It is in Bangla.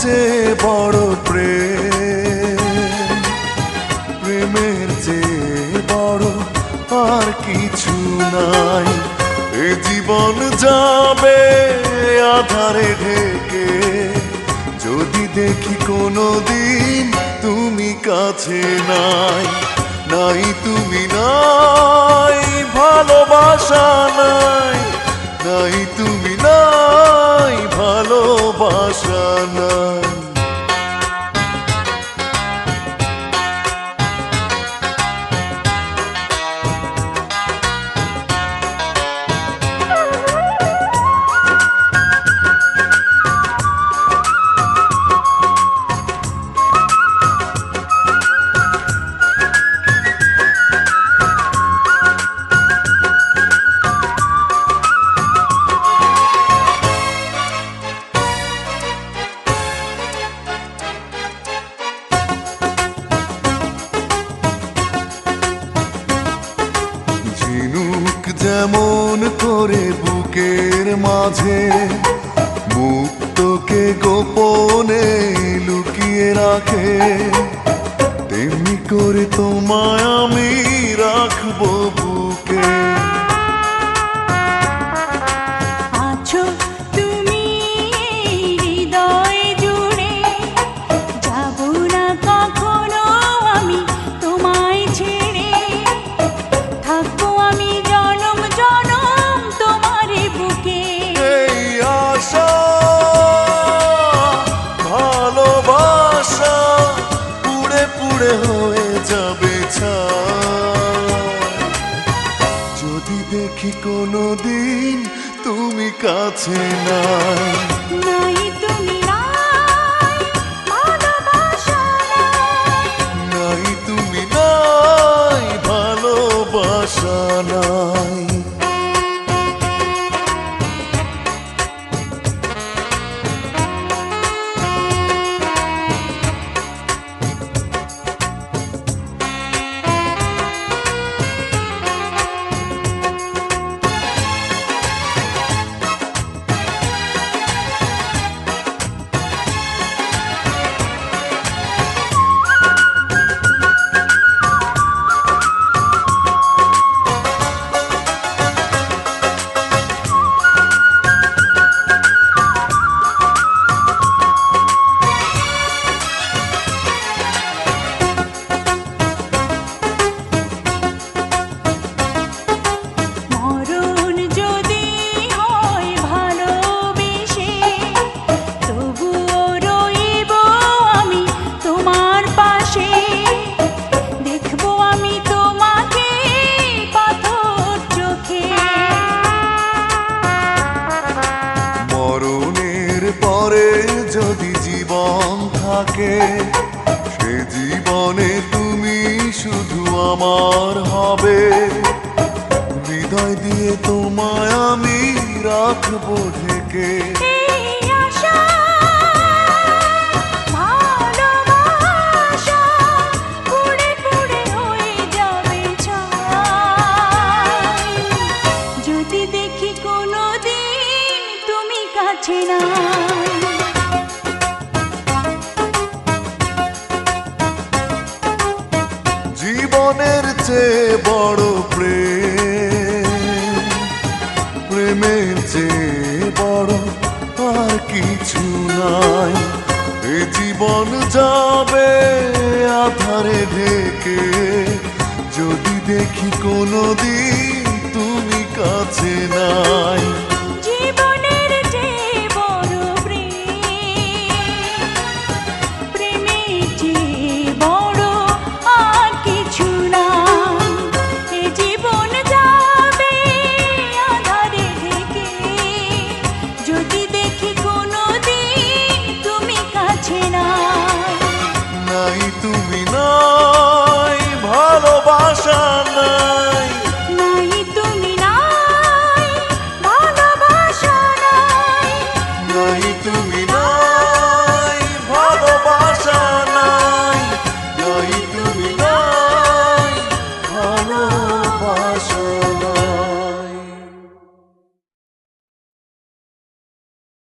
চেয়ে বড় প্রেমের চেয়ে বড় আর কিছু নাই। এ জীবন যাবে আধারে ঢেকে, যদি দেখি কোনো দিন তুমি কাছে নাই। নাই তুমি নাই, ভালোবাসা নাই। নাই তুমি নাই, ভালোবাসা নাই। যেমন করে বুকের মাঝে মুক্তকে গোপনে লুকিয়ে রাখে, তেমনি করে তোমায় আমি রাখবো বুকে। আছো তুমি হৃদয় জুড়ে, যাব না কখনো আমি তোমায় ছেড়ে। থাকবো আমি জনম জনম তোমারই বুকে। এই আশা ভালোবাসা পুড়ে পুড়ে হয়ে যাবে ছাই, যদি দেখি কোনো দিন তুমি কাছে নাই। নাই তুমি নাই, ভালোবাসা নাই। নাই তুমি নাই, ভালোবাসা নাই। পরে যদি জীবন থাকে, সে জীবনে তুমি শুধু আমার হবে। হৃদয় দিয়ে তোমায় আমি রাখবো ঢেকে। যদি দেখি কোনো দিন তুমি কাছে না, জীবনের চেয়ে বড় প্রেমের চেয়ে বড় আর কিছু নাই। এ জীবন যাবে আধারে ঢেকে, যদি দেখি কোনো দিন তুমি কাছে নাই।